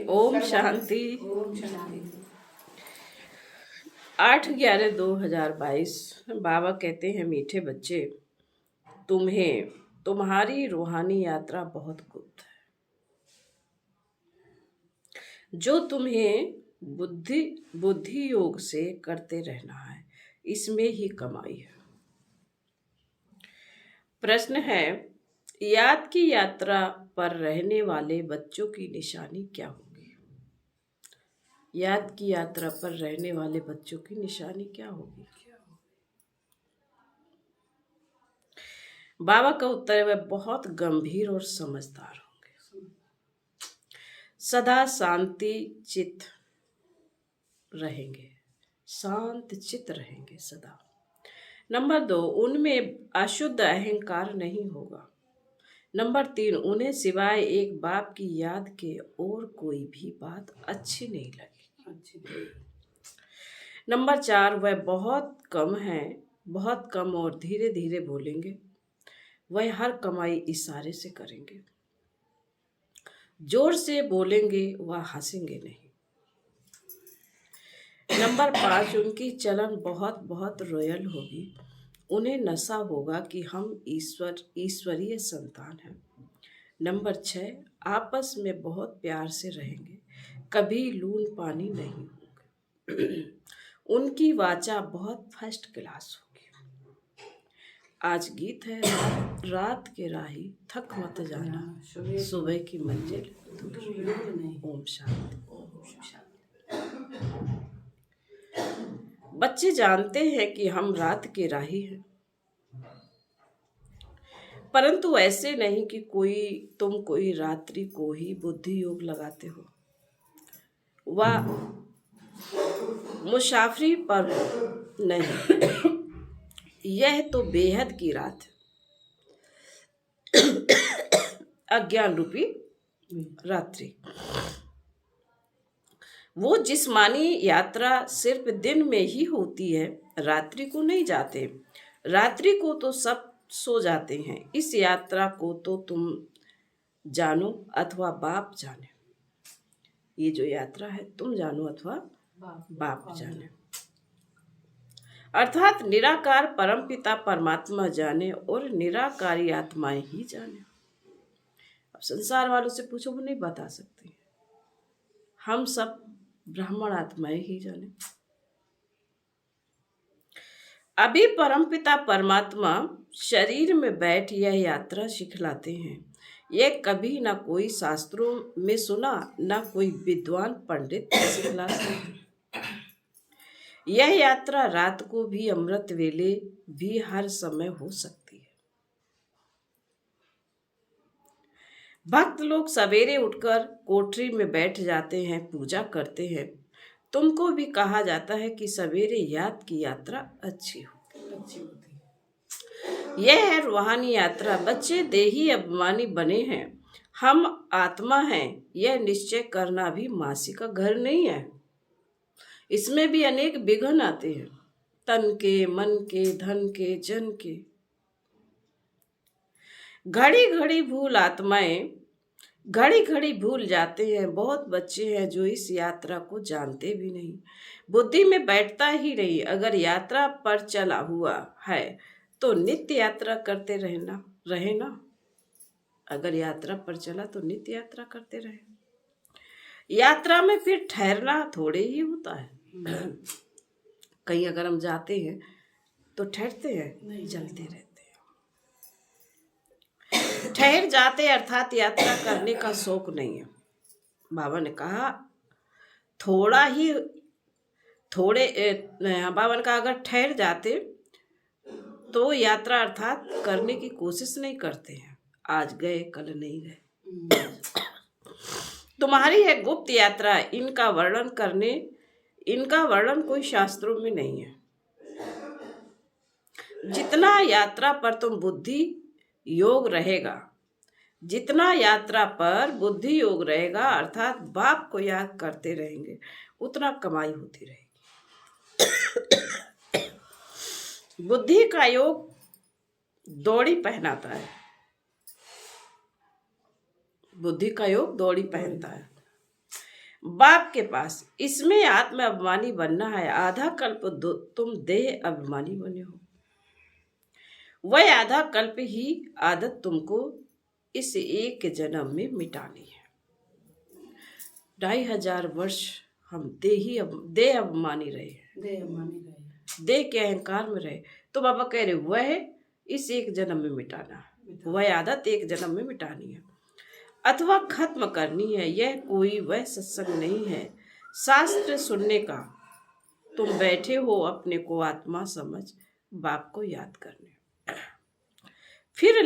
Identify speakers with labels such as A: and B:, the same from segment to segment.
A: ओम शांति। 8/11/2022। बाबा कहते हैं, मीठे बच्चे, तुम्हारी रूहानी यात्रा बहुत गुप्त है। जो तुम्हें बुद्धि योग से करते रहना है, इसमें ही कमाई है। प्रश्न है, याद की यात्रा पर रहने वाले बच्चों की निशानी क्या होगी? याद की यात्रा पर रहने वाले बच्चों की निशानी क्या होगी? बाबा का उत्तर है, वह बहुत गंभीर और समझदार होंगे। सदा शांति चित्त रहेंगे, शांत चित्त रहेंगे सदा। नंबर 2, उनमें अशुद्ध अहंकार नहीं होगा। नंबर 3, उन्हें सिवाय एक बाप की याद के और कोई भी बात अच्छी नहीं लगेगी। नंबर 4, वह बहुत कम और धीरे धीरे बोलेंगे। वह हर कमाई इशारे से करेंगे। जोर से बोलेंगे, वह हंसेंगे नहीं। नंबर 5, उनकी चलन बहुत रॉयल होगी। उन्हें नशा होगा कि हम ईश्वरीय संतान हैं। नंबर 6, आपस में बहुत प्यार से रहेंगे, कभी लून पानी नहीं होगा। उनकी वाचा बहुत फर्स्ट क्लास होगी। आज गीत है, रात के राही थक मत जाना, सुबह की मंजिल दूर। ओम शांति। बच्चे जानते हैं कि हम रात के राही हैं, परंतु ऐसे नहीं कि तुम कोई रात्रि को ही बुद्धि योग लगाते हो। वह मुसाफरी पर नहीं, यह तो बेहद की रात है, अज्ञान रूपी रात्रि। वो जिस्मानी यात्रा सिर्फ दिन में ही होती है, रात्रि को नहीं जाते। रात्रि को तो सब सो जाते हैं। इस यात्रा को तो तुम जानो अथवा बाप जाने। ये जो यात्रा है, तुम जानो अथवा बाप जाने, अर्थात निराकार परमपिता परमात्मा जाने और निराकारी आत्माएं ही जाने। अब संसार वालों से पूछो, वो नहीं बता सकते। हम सब ब्राह्मण आत्माएं ही जाने। अभी परमपिता परमात्मा शरीर में बैठ यह यात्रा सिखलाते हैं। यह कभी ना कोई शास्त्रों में सुना, ना कोई विद्वान पंडित सिखलाते हैं। यह यात्रा रात को भी, अमृत वेले भी, हर समय हो सकती है। भक्त लोग सवेरे उठकर कोठरी में बैठ जाते हैं, पूजा करते हैं। तुमको भी कहा जाता है कि सवेरे याद की यात्रा अच्छी होती है। यह है रूहानी यात्रा। बच्चे देही अभिमानी बने हैं, हम आत्मा हैं, यह निश्चय करना भी मासी का घर नहीं है। इसमें भी अनेक विघ्न आते हैं, तन के, मन के, धन के, जन के। घड़ी घड़ी भूल जाते हैं। बहुत बच्चे हैं जो इस यात्रा को जानते भी नहीं, बुद्धि में बैठता ही नहीं। अगर यात्रा पर चला हुआ है तो नित्य यात्रा करते रहे ना। अगर यात्रा पर चला तो नित्य यात्रा करते रहे। यात्रा में फिर ठहरना थोड़े ही होता है। कहीं अगर हम जाते हैं तो ठहरते हैं, चलते रहते हैं। ठहर जाते अर्थात यात्रा करने का शौक नहीं है। बाबा ने कहा बाबा ने कहा अगर ठहर जाते तो यात्रा अर्थात करने की कोशिश नहीं करते हैं। आज गए, कल नहीं गए। तुम्हारी है गुप्त यात्रा। इनका वर्णन कोई शास्त्रों में नहीं है। जितना यात्रा पर बुद्धि योग रहेगा, अर्थात बाप को याद करते रहेंगे, उतना कमाई होती रहेगी। बुद्धि का योग दौड़ी पहनाता है। बाप के पास। इसमें आत्म अभिमानी बनना है। आधा कल्प तुम देह अभिमानी बने हो। वह आधा कल्प ही आदत तुमको इस एक जन्म में मिटानी है। 2500 वर्ष हम देह अभिमानी रहे, देह के अहंकार में रहे। तो बाबा कह रहे वह इस एक जन्म में मिटाना है, वह आदत एक जन्म में मिटानी है अथवा खत्म करनी है। यह कोई वह सत्संग नहीं है शास्त्र सुनने का। तुम बैठे हो अपने को आत्मा समझ बाप को याद करने। फिर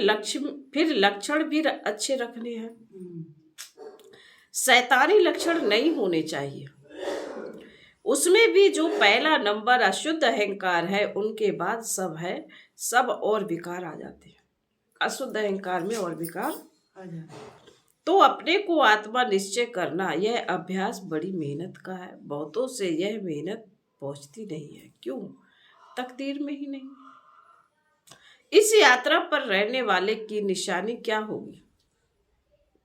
A: लक्षण भी अच्छे रखने हैं। शैतानी लक्षण नहीं होने चाहिए। उसमें भी जो पहला नंबर अशुद्ध अहंकार है, उनके बाद सब है, सब और विकार आ जाते हैं। अशुद्ध अहंकार में और विकार आ जाते हैं। तो अपने को आत्मा निश्चय करना, यह अभ्यास बड़ी मेहनत का है। बहुतों से यह मेहनत पहुंचती नहीं है। क्यों? तकदीर में ही नहीं। इस यात्रा पर रहने वाले की निशानी क्या होगी?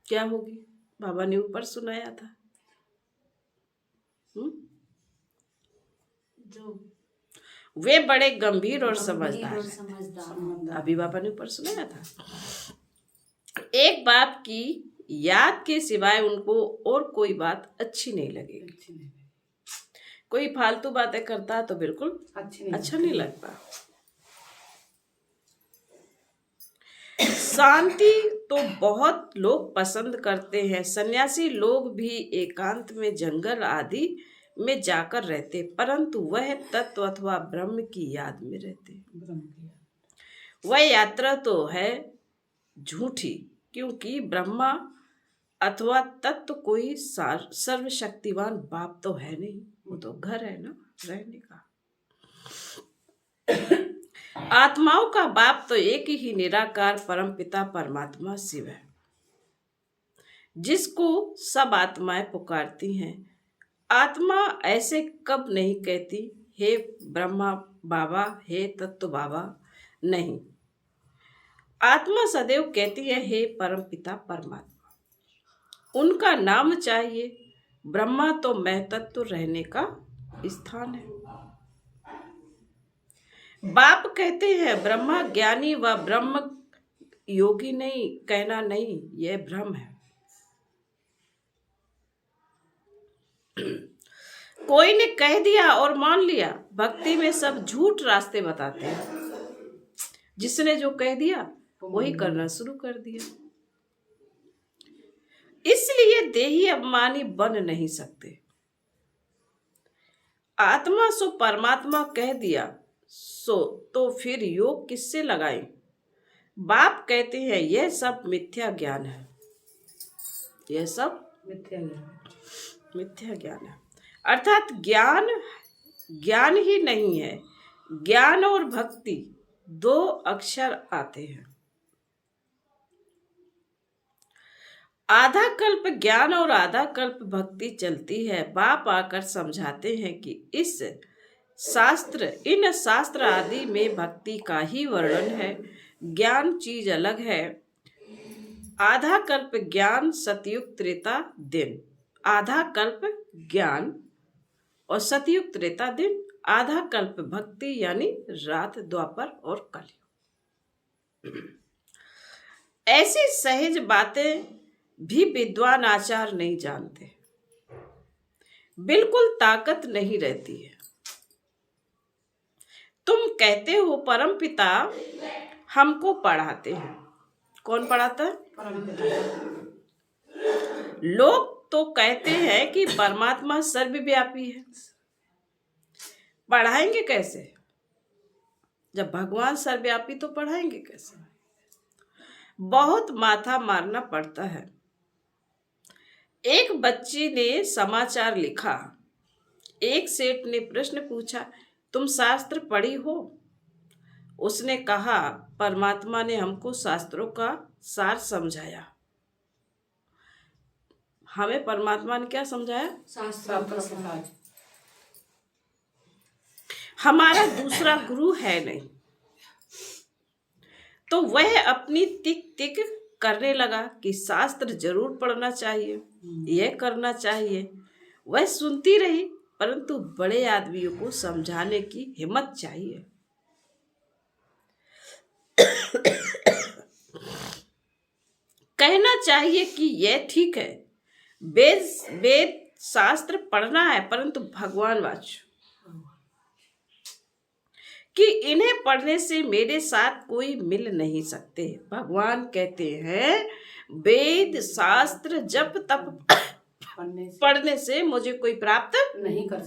A: क्या होगी? बाबा ने ऊपर सुनाया था। जो वे बड़े गंभीर और समझदार। अभी बाबा ने ऊपर सुनाया था। एक बाप की याद के सिवाय उनको और कोई बात अच्छी नहीं लगेगी। कोई फालतू बातें करता है तो बिल्कुल अच्छा नहीं लगता। शांति तो बहुत लोग पसंद करते हैं। सन्यासी लोग भी एकांत में जंगल आदि में जाकर रहते, परंतु वह तत्व अथवा ब्रह्म की याद में रहते। वह यात्रा तो है झूठी, क्योंकि ब्रह्मा अथवा तत्व कोई सर्वशक्तिवान बाप तो है नहीं। वो तो घर है ना रहने का। आत्माओं का बाप तो एक ही निराकार परमपिता परमात्मा शिव है, जिसको सब आत्माएं पुकारती हैं। आत्मा ऐसे कब नहीं कहती हे ब्रह्मा बाबा, हे तत्व बाबा। नहीं, आत्मा सदैव कहती है हे परमपिता परमात्मा। उनका नाम चाहिए। ब्रह्मा तो मैं तत्व रहने का स्थान है। बाप कहते हैं ब्रह्मा ज्ञानी व ब्रह्म योगी नहीं, कहना नहीं, यह भ्रम है। कोई ने कह दिया और मान लिया। भक्ति में सब झूठ रास्ते बताते हैं। जिसने जो कह दिया वही करना शुरू कर दिया। इसलिए देही अभिमानी बन नहीं सकते। आत्मा सो परमात्मा कह दिया सो तो फिर योग किससे लगाएं? बाप कहते हैं यह सब मिथ्या ज्ञान है। यह सब मिथ्या ज्ञान है। अर्थात ज्ञान ही नहीं है। ज्ञान और भक्ति दो अक्षर आते हैं। आधा कल्प ज्ञान और आधा कल्प भक्ति चलती है। बाप आकर समझाते हैं कि इन शास्त्र आदि में भक्ति का ही वर्णन है, ज्ञान चीज अलग है। आधा कल्प ज्ञान सतयुग त्रेता दिन। आधा कल्प ज्ञान और सतयुग त्रेता दिन। आधा कल्प भक्ति यानी रात, द्वापर और कलयुग। ऐसी सहज बातें भी विद्वान आचार नहीं जानते। बिल्कुल ताकत नहीं रहती है। तुम कहते हो परमपिता हमको पढ़ाते हैं। कौन पढ़ाता है? परमपिता। लोग तो कहते हैं कि परमात्मा सर्वव्यापी है। पढ़ाएंगे कैसे? जब भगवान सर्वव्यापी तो पढ़ाएंगे कैसे? बहुत माथा मारना पड़ता है। एक बच्ची ने समाचार लिखा। एक सेठ ने प्रश्न पूछा, तुम शास्त्र पढ़ी हो? उसने कहा, परमात्मा ने हमको शास्त्रों का सार समझाया। हमें परमात्मा ने क्या समझाया? शास्त्र। हमारा दूसरा गुरु है नहीं। तो वह अपनी तिक तिक करने लगा कि शास्त्र जरूर पढ़ना चाहिए, यह करना चाहिए। वह सुनती रही, परंतु बड़े आदमियों को समझाने की हिम्मत चाहिए। कहना चाहिए कि यह ठीक है, वेद वेद शास्त्र पढ़ना है, परंतु भगवान वाचो, कि इन्हें पढ़ने से मेरे साथ कोई मिल नहीं सकते। भगवान कहते हैं वेद शास्त्र जप तप पढ़ने से मुझे कोई प्राप्त नहीं कर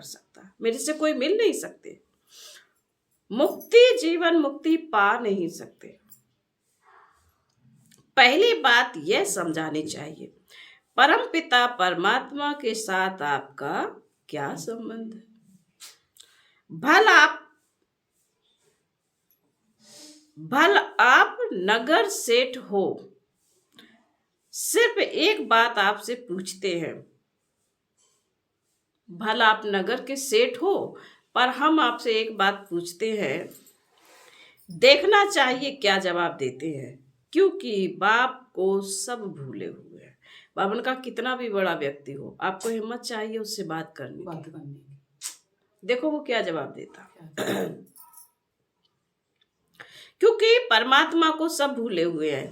A: सकता, मेरे से कोई मिल नहीं सकते, मुक्ति जीवन मुक्ति पा नहीं सकते। पहली बात यह समझानी चाहिए, परम पिता परमात्मा के साथ आपका क्या संबंध है? भल आप नगर सेठ हो, सिर्फ एक बात आपसे पूछते हैं। भल आप नगर के सेठ हो, पर हम आपसे एक बात पूछते हैं, देखना चाहिए क्या जवाब देते हैं, क्योंकि बाप को सब भूले हुए हैं। बाबन का कितना भी बड़ा व्यक्ति हो, आपको हिम्मत चाहिए उससे बात करने की। देखो वो क्या जवाब देता। क्योंकि परमात्मा को सब भूले हुए हैं,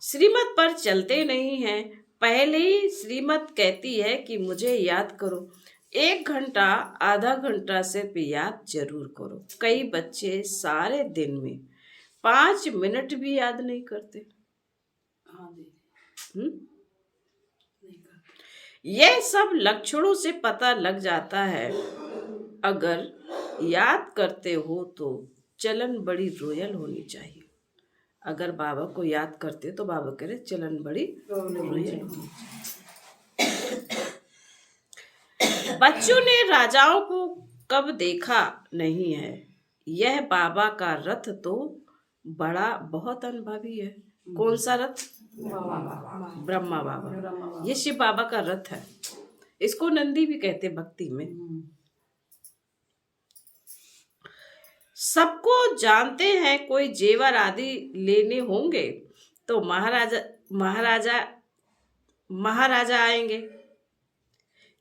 A: श्रीमत पर चलते नहीं हैं। पहले ही श्रीमत कहती है कि मुझे याद करो, 1 घंटा आधा घंटा सिर्फ याद जरूर करो। कई बच्चे सारे दिन में 5 मिनट भी याद नहीं करते। यह सब लक्षणों से पता लग जाता है। अगर याद करते हो तो चलन बड़ी रॉयल होनी चाहिए। अगर बाबा को याद करते तो बाबा कह रहे चलन बड़ी रॉयल होनी चाहिए। बच्चों ने राजाओं को कब देखा नहीं है, यह बाबा का रथ तो बड़ा बहुत अनुभवी है। कौन सा रथ? ब्रह्मा बाबा। ये शिव बाबा का रथ है, इसको नंदी भी कहते भक्ति में। सबको जानते हैं, कोई जेवर आदि लेने होंगे तो महाराजा आएंगे।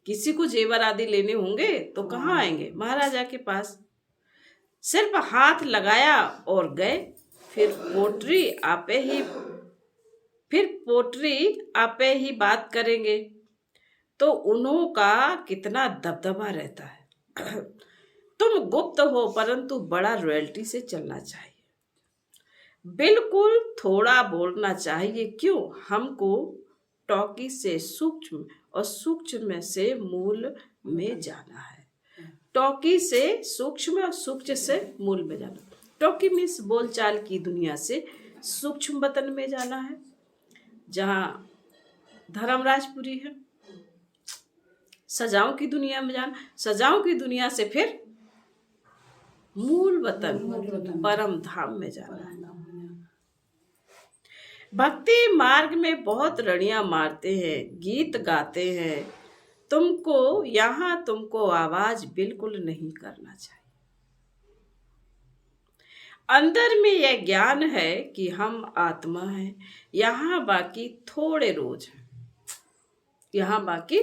A: किसी को जेवर आदि लेने होंगे तो कहाँ आएंगे? महाराजा के पास। सिर्फ हाथ लगाया और गए। फिर पोट्री आपे ही बात करेंगे तो उन्हों का कितना दबदबा रहता है। तुम गुप्त हो, परंतु बड़ा रॉयल्टी से चलना चाहिए। बिल्कुल थोड़ा बोलना चाहिए। क्यों? हमको टॉकी से सूक्ष्म और सूक्ष्म से मूल में जाना है। टॉकी से सूक्ष्म और सूक्ष्म से मूल में जाना। टॉकी मीन्स बोलचाल की दुनिया से सूक्ष्म वतन में जाना है, जहाँ धर्मराजपुरी है। सजाओं की दुनिया में जाना, सजाओं की दुनिया से फिर मूल वतन परम धाम में जाना है। भक्ति मार्ग में बहुत रड़ियां मारते हैं, गीत गाते हैं। तुमको आवाज बिल्कुल नहीं करना चाहिए। अंदर में यह ज्ञान है कि हम आत्मा हैं। यहाँ बाकी थोड़े रोज है, यहाँ बाकी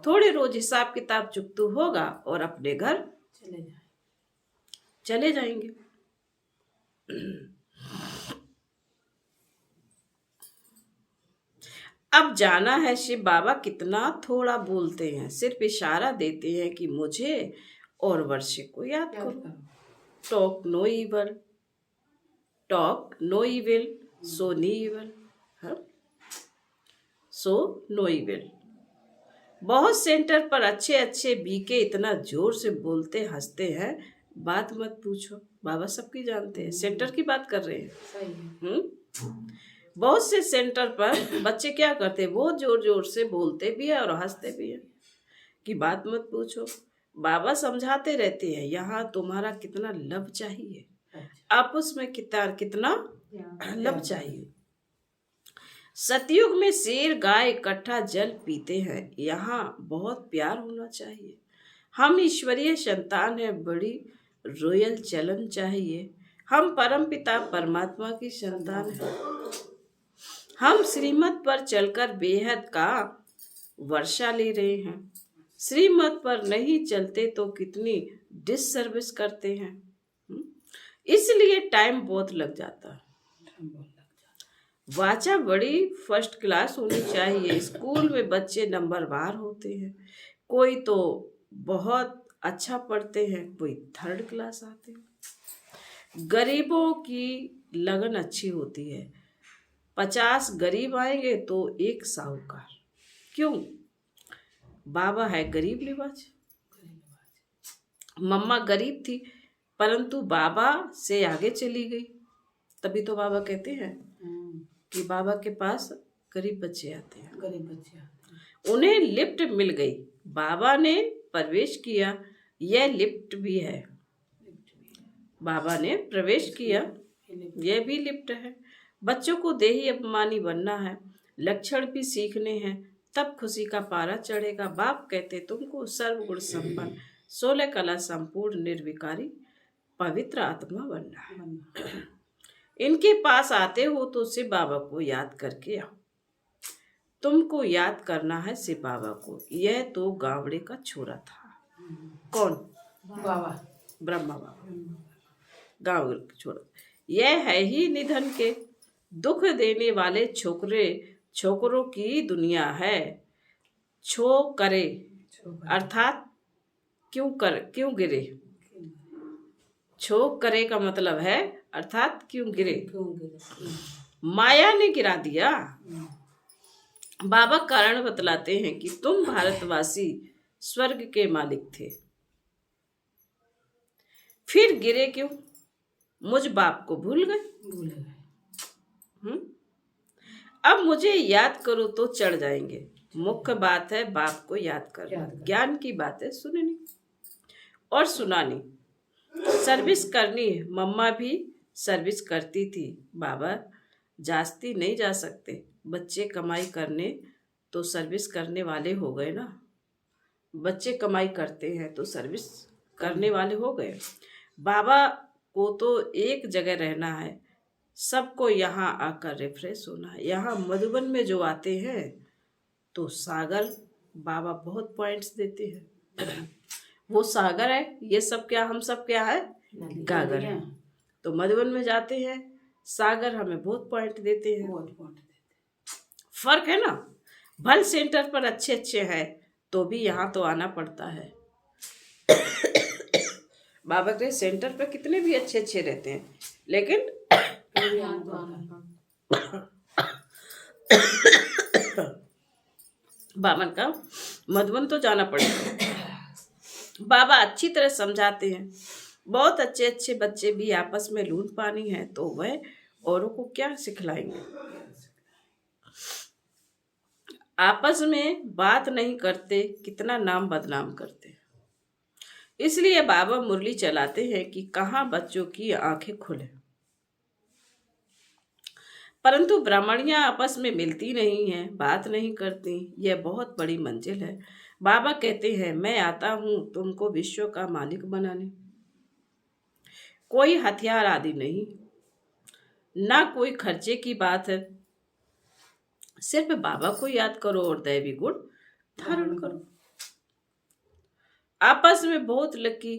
A: थोड़े रोज हिसाब किताब चुकतू होगा और अपने घर चले जाएंगे। अब जाना है शिव बाबा कितना थोड़ा बोलते हैं, सिर्फ इशारा देते हैं कि मुझे और वर्षे को याद करो। टॉक नो इविल, सो नी इविल, सो नो इविल। बहुत सेंटर पर अच्छे बीके इतना जोर से बोलते हंसते हैं, बात मत पूछो। बाबा सबकी जानते हैं, सेंटर की बात कर रहे हैं। बहुत से सेंटर पर बच्चे क्या करते हैं, बहुत जोर जोर से बोलते भी है और हंसते भी है कि बात मत पूछो। बाबा समझाते रहते हैं, यहाँ तुम्हारा कितना लव चाहिए, आपस में कितना लव चाहिए। सतयुग में शेर गाय इकट्ठा जल पीते हैं, यहाँ बहुत प्यार होना चाहिए। हम ईश्वरीय संतान है, बड़ी रॉयल चलन चाहिए। हम परमपिता परमात्मा की संतान है। हम श्रीमत पर चलकर बेहद का वर्षा ले रहे हैं। श्रीमत पर नहीं चलते तो कितनी डिससर्विस करते हैं। इसलिए टाइम बहुत लग जाता है। वाचा बड़ी फर्स्ट क्लास होनी चाहिए। स्कूल में बच्चे नंबरवार होते हैं। कोई तो बहुत अच्छा पढ़ते हैं, कोई थर्ड क्लास आते हैं। गरीबों की लगन अच्छी होती है। 50 गरीब आएंगे तो एक साहूकार। क्यों? बाबा है गरीब लिबाज। मम्मा गरीब थी परंतु बाबा से आगे चली गई। तभी तो बाबा कहते हैं कि बाबा के पास गरीब बच्चे आते हैं। उन्हें लिफ्ट मिल गई। बाबा ने प्रवेश किया। यह लिफ्ट भी है। बाबा ने प्रवेश किया, यह भी लिफ्ट है। बच्चों को देही अभिमानी बनना है, लक्षण भी सीखने हैं, तब खुशी का पारा चढ़ेगा। बाप कहते तुमको सर्वगुण संपन्न, 16 कला संपूर्ण, निर्विकारी, पवित्र आत्मा बनना है। इनके पास आते हो तो शिव बाबा को याद करके आओ। तुमको याद करना है शिव बाबा को। यह तो गावड़े का छोरा था। कौन?
B: बाबा,
A: ब्रह्मा बाबा, गावड़े का छोरा। यह है ही निधन के दुख देने वाले छोकरों की दुनिया है। छो करे अर्थात क्यों गिरे। छो करे का मतलब है अर्थात क्यों गिरे। माया ने गिरा दिया। बाबा कारण बतलाते हैं कि तुम भारतवासी स्वर्ग के मालिक थे, फिर गिरे क्यों? मुझ बाप को भूल गए। अब मुझे याद करो तो चढ़ जाएंगे। मुख्य बात है बाप को याद करना। ज्ञान की बात है सुननी और सुनानी। सर्विस करनी। मम्मा भी सर्विस करती थी। बाबा जास्ती नहीं जा सकते। बच्चे कमाई करने तो सर्विस करने वाले हो गए ना। बच्चे कमाई करते हैं तो सर्विस करने वाले हो गए। बाबा को तो एक जगह रहना है, सबको यहाँ आकर रिफ्रेश होना है। यहाँ मधुबन में जो आते हैं तो सागर बाबा बहुत पॉइंट्स देते हैं। वो सागर है, ये सब क्या, हम सब क्या है, गागर है। तो मधुबन में जाते हैं, सागर हमें बहुत पॉइंट देते हैं। फर्क है ना। भल सेंटर पर अच्छे हैं तो भी यहाँ तो आना पड़ता है। बाबा के सेंटर पर कितने भी अच्छे रहते हैं लेकिन बावन का मधुबन तो जाना पड़ेगा। बाबा अच्छी तरह समझाते हैं। बहुत अच्छे बच्चे भी आपस में लूट पानी है तो वह औरों को क्या सिखलाएंगे। आपस में बात नहीं करते, कितना नाम बदनाम करते। इसलिए बाबा मुरली चलाते हैं कि कहाँ बच्चों की आंखें खुले। परंतु ब्राह्मणियां आपस में मिलती नहीं हैं, बात नहीं करती। यह बहुत बड़ी मंजिल है। बाबा कहते हैं मैं आता हूं तुमको विश्व का मालिक बनाने। कोई हथियार आदि नहीं, ना कोई खर्चे की बात है। सिर्फ बाबा को याद करो और दैवी गुण धारण करो। आपस में बहुत लकी,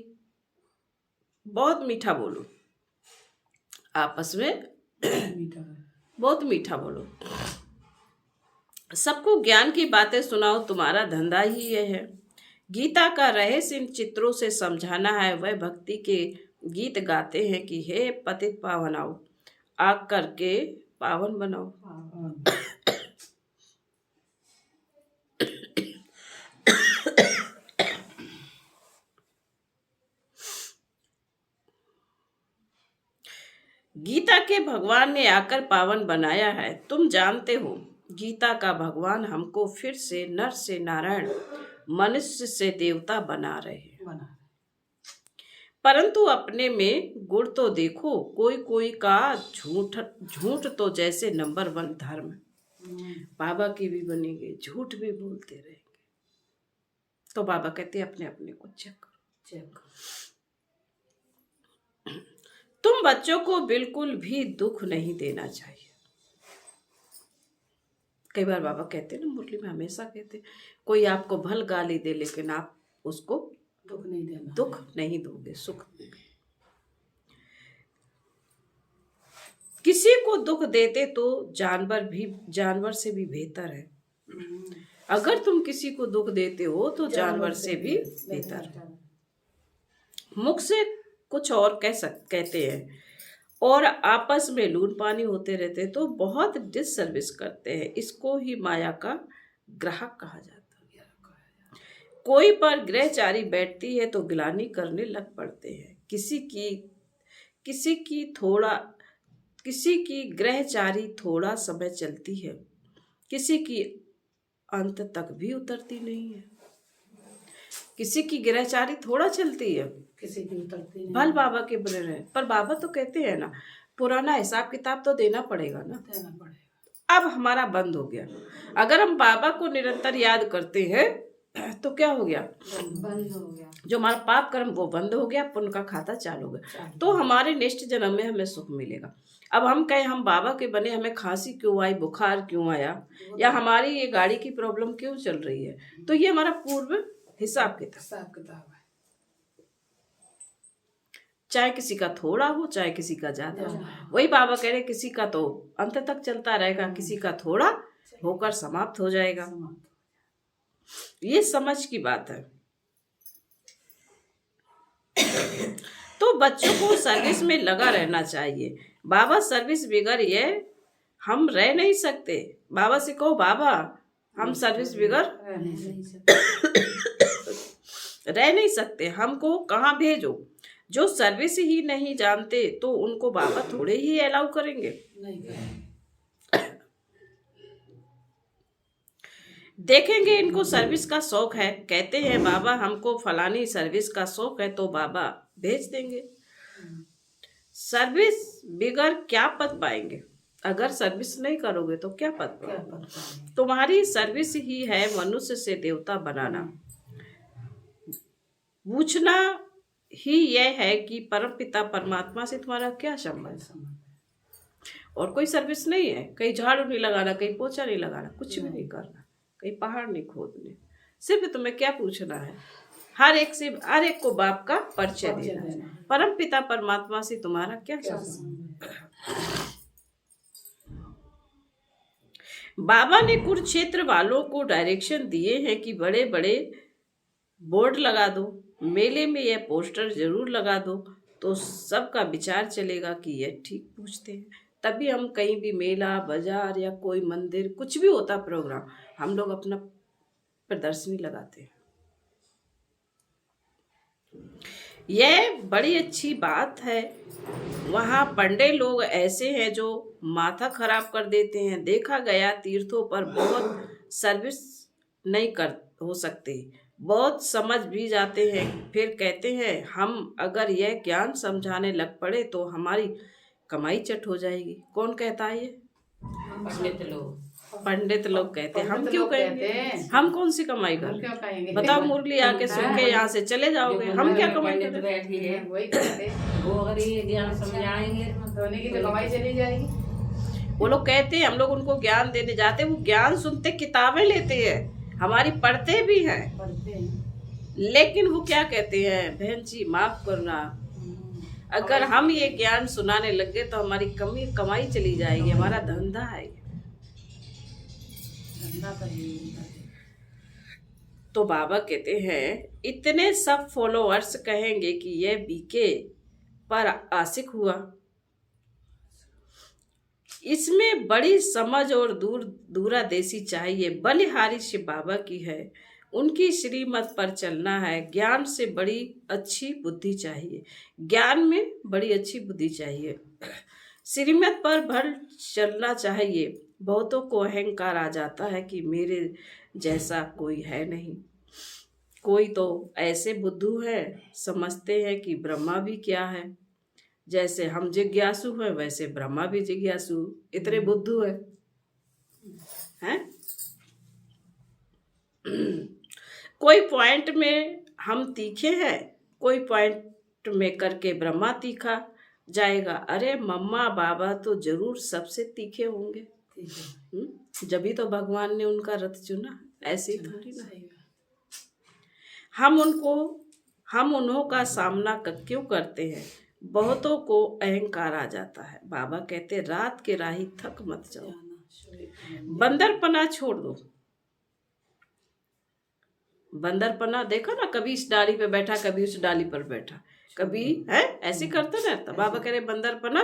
A: बहुत मीठा बोलो। आपस में बहुत मीठा बोलो। सबको ज्ञान की बातें सुनाओ। तुम्हारा धंधा ही यह है। गीता का रहस्य इन चित्रों से समझाना है। वह भक्ति के गीत गाते हैं कि हे पतित पावनाओ, आग करके पावन बनाओ। गीता के भगवान ने आकर पावन बनाया है। तुम जानते हो गीता का भगवान हमको फिर से नर से नारायण, मनुष्य से देवता बना रहे हैं। परंतु अपने में गुण तो देखो। कोई का झूठ तो जैसे नंबर 1 धर्म। बाबा की भी बनेंगे, झूठ भी बोलते रहेंगे। तो बाबा कहते अपने अपने को चेक करो। तुम बच्चों को बिल्कुल भी दुख नहीं देना चाहिए। कई बार बाबा कहते हैं ना, मुरली में हमेशा कहते हैं, कोई आपको भल गाली दे लेकिन आप उसको
B: दुख नहीं देना,
A: दुख नहीं दोगे, सुख दोगे। किसी को दुख देते तो जानवर से भी बेहतर है। अगर तुम किसी को दुख देते हो तो जानवर से भी बेहतर है। मुख से कुछ और कहते हैं और आपस में लून पानी होते रहते तो बहुत डिससर्विस करते हैं। इसको ही माया का ग्राहक कहा जाता है। कोई पर ग्रहचारी बैठती है तो गिलानी करने लग पड़ते हैं। किसी की ग्रहचारी थोड़ा समय चलती है, किसी की अंत तक भी उतरती नहीं है। किसी की ग्रहचारी थोड़ा चलती है,
B: किसी की उतरती नहीं।
A: भल बाबा के बने रहे, पर बाबा तो कहते हैं ना, पुराना हिसाब किताब तो देना पड़ेगा ना।
B: देना पड़ेगा।
A: अब हमारा बंद हो गया। अगर हम बाबा को निरंतर याद करते हैं तो क्या हो गया?
B: बंद हो गया।
A: जो हमारा पाप कर्म वो बंद हो गया, पुण्य का खाता चालू हो गया, तो हमारे नेक्स्ट जन्म में हमें सुख मिलेगा। अब हम कहें हम बाबा के बने, हमें खांसी क्यों आई, बुखार क्यों आया, या हमारी ये गाड़ी की प्रॉब्लम क्यों चल रही है, तो ये हमारा पूर्व हिसाब किताब है। चाहे किसी का थोड़ा हो चाहे किसी का ज्यादा हो, वही बाबा कह रहे किसी का तो अंत तक चलता रहेगा, किसी का थोड़ा होकर समाप्त हो जाएगा। ये समझ की बात है। तो बच्चों को सर्विस में लगा रहना चाहिए। बाबा सर्विस बिगर ये हम रह नहीं सकते। बाबा से कहो बाबा हम सर्विस बिगर रह नहीं सकते, हमको कहाँ भेजो। जो सर्विस ही नहीं जानते तो उनको बाबा थोड़े ही अलाउ करेंगे। देखेंगे इनको सर्विस का शौक है, कहते हैं बाबा हमको फलानी सर्विस का शौक है, तो बाबा भेज देंगे। सर्विस बिगर क्या पद पाएंगे? अगर सर्विस नहीं करोगे तो क्या पद पाओगे? तुम्हारी सर्विस ही है मनुष्य से देवता बनाना। पूछना ही यह है कि परम पिता परमात्मा से तुम्हारा क्या संबंध? और कोई सर्विस नहीं है, कहीं झाड़ू नहीं लगाना, कहीं पोछा नहीं लगाना, कुछ भी नहीं करना, कहीं पहाड़ नहीं खोदने। सिर्फ तुम्हें क्या पूछना है? हर एक को बाप का परिचय देना। परम पिता परमात्मा से तुम्हारा क्या संबंध? बाबा ने कुरुक्षेत्र वालों को डायरेक्शन दिए हैं कि बड़े बड़े बोर्ड लगा दो, मेले में यह पोस्टर जरूर लगा दो, तो सबका विचार चलेगा कि यह ठीक पूछते हैं। तभी हम कहीं भी मेला बाजार या कोई मंदिर कुछ भी होता प्रोग्राम, हम लोग अपना प्रदर्शनी लगाते हैं। यह बड़ी अच्छी बात है। वहाँ पंडे लोग ऐसे हैं जो माथा खराब कर देते हैं। देखा गया तीर्थों पर बहुत सर्विस नहीं कर हो सकते, बहुत समझ भी जाते हैं, फिर कहते हैं हम अगर यह ज्ञान समझाने लग पड़े तो हमारी कमाई चट हो जाएगी। कौन कहता है ये? पंडित लोग कहते हैं। हम क्यों कहेंगे? हम कौन सी कमाई कर? बताओ, मुरली आके सुन के यहाँ से चले जाओगे, हम क्या कमाई कर?
B: वो अगर ये ज्ञान समझाएंगे तो कमाई चली जाएगी।
A: वो लोग कहते हैं, हम लोग उनको ज्ञान देने जाते, वो ज्ञान सुनते किताबें लेते हैं, हमारी पढ़ते भी हैं, लेकिन वो क्या कहते हैं, बहन जी माफ करना, अगर हम ये ज्ञान सुनाने लगे तो हमारी कमाई चली जाएगी, हमारा धंधा है। तो बाबा कहते हैं इतने सब फॉलोअर्स कहेंगे कि यह बीके पर आशिक हुआ। इसमें बड़ी समझ और दूरदेशी चाहिए। बलिहारी शिव बाबा की है, उनकी श्रीमत पर चलना है। ज्ञान से बड़ी अच्छी बुद्धि चाहिए, ज्ञान में बड़ी अच्छी बुद्धि चाहिए। श्रीमत पर भर चलना चाहिए। बहुतों को अहंकार आ जाता है कि मेरे जैसा कोई है नहीं। कोई तो ऐसे बुद्धू है, समझते हैं कि ब्रह्मा भी क्या है। जैसे हम जिज्ञासु हैं वैसे ब्रह्मा भी जिज्ञासु, इतने बुद्धू हैं? कोई पॉइंट में हम तीखे हैं, कोई पॉइंट में करके ब्रह्मा तीखा जाएगा। अरे मम्मा बाबा तो जरूर सबसे तीखे होंगे। जभी तो भगवान ने उनका रथ चुना, ऐसे ही थोड़ी ना।
B: सही बात।
A: हम उन्हों का सामना क्यों करते हैं? बहुतों को अहंकार आ जाता है। बाबा कहते रात के राही थक मत जाओ, बंदरपना छोड़ दो। बंदरपना देखो ना, कभी इस डाली पे बैठा, कभी उस डाली पर बैठा, कभी है ऐसे करते रहता। बाबा कह रहे बंदरपना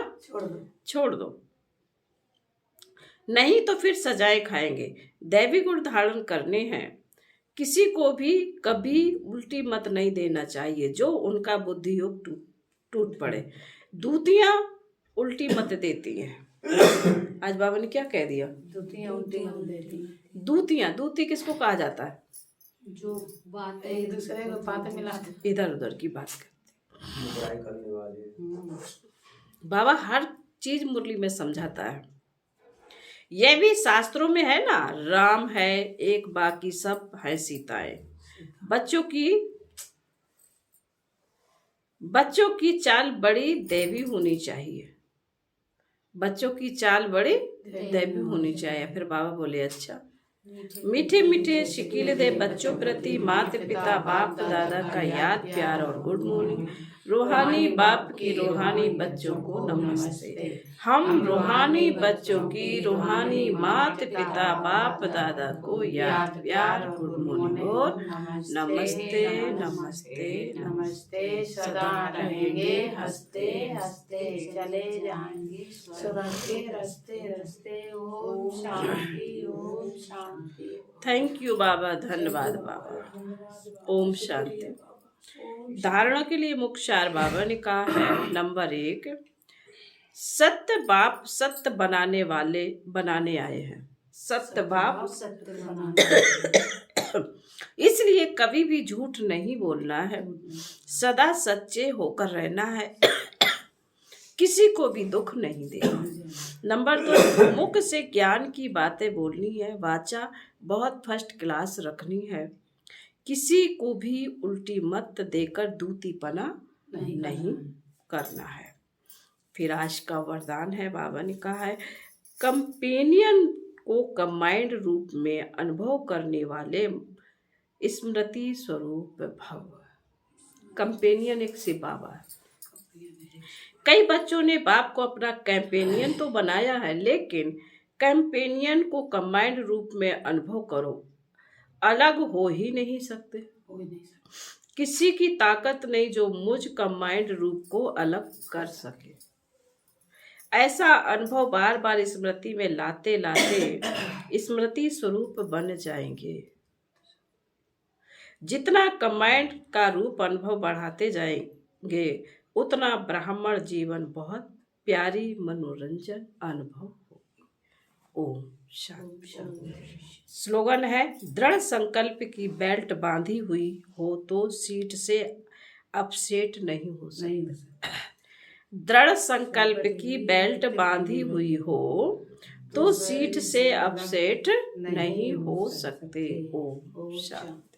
A: छोड़ दो, नहीं तो फिर सजाएं खाएंगे। दैवी गुण धारण करने हैं। किसी को भी कभी उल्टी मत नहीं देना चाहिए जो उनका बुद्धि योग टूट पड़े। दूतियां उल्टी मत देती हैं। आज बाबा ने क्या कह दिया?
B: दूतियां उल्टी हम देती हैं।
A: दूती किसको कहा जाता है?
B: जो बातें एक दूसरे को बातें मिलाते,
A: इधर उधर की बात करते। बाबा हर चीज मुरली में समझाता है। यह भी शास्त्रों में है ना, राम है एक, बाकी सब है सीताएं। बच्चों की चाल बड़ी दैवी होनी चाहिए। बच्चों की चाल बड़ी दैवी होनी चाहिए। फिर बाबा बोले अच्छा, मीठे मीठे शिकील दे बच्चों प्रति माता पिता बाप दादा का याद प्यार और गुड मॉर्निंग। रूहानी बाप की रूहानी बच्चों को नमस्ते। हम रूहानी बच्चों की रूहानी माता पिता बाप दादा को याद प्यार गुड मॉर्निंग और नमस्ते नमस्ते
B: नमस्ते। सदा रहेंगे हंसते हंसते, चले जाएंगे स्वर्ग के रास्ते रास्ते। ओम शांति ओम शांति।
A: थैंक यू बाबा, धन्यवाद बाबा। ओम शांति। धारणा के लिए मुख्य सार बाबा ने कहा है। नंबर 1, सत्य बाप सत्य बनाने आए हैं। सत्य बाप
B: सत्य बनाने,
A: इसलिए कभी भी झूठ नहीं बोलना है, सदा सच्चे होकर रहना है, किसी को भी दुख नहीं देना। नंबर 2, मुख से ज्ञान की बातें बोलनी है, वाचा बहुत फर्स्ट क्लास रखनी है, किसी को भी उल्टी मत देकर दूतीपना नहीं करना है। फिर आज का वरदान है, बाबा ने कहा है कंपेनियन को कंबाइंड रूप में अनुभव करने वाले स्मृति स्वरूप भव। कंपेनियन एक से बाबा। कई बच्चों ने बाप को अपना कंपेनियन तो बनाया है, लेकिन कंपेनियन को कंबाइंड रूप में अनुभव करो, अलग हो ही नहीं सकते। किसी की ताकत नहीं जो मुझ कंबाइंड रूप को अलग कर सके। ऐसा अनुभव बार बार स्मृति में लाते लाते स्मृति स्वरूप बन जाएंगे। जितना कंबाइंड का रूप अनुभव बढ़ाते जाएंगे, उतना ब्राह्मण जीवन बहुत प्यारी मनोरंजन अनुभव होगी। ओम शांति। स्लोगन है, दृढ़ संकल्प की बेल्ट बांधी हुई हो तो सीट से अपसेट नहीं हो सकती। दृढ़ संकल्प की बेल्ट बांधी हुई हो तो सीट से अपसेट नहीं हो सकते। ओम शांति।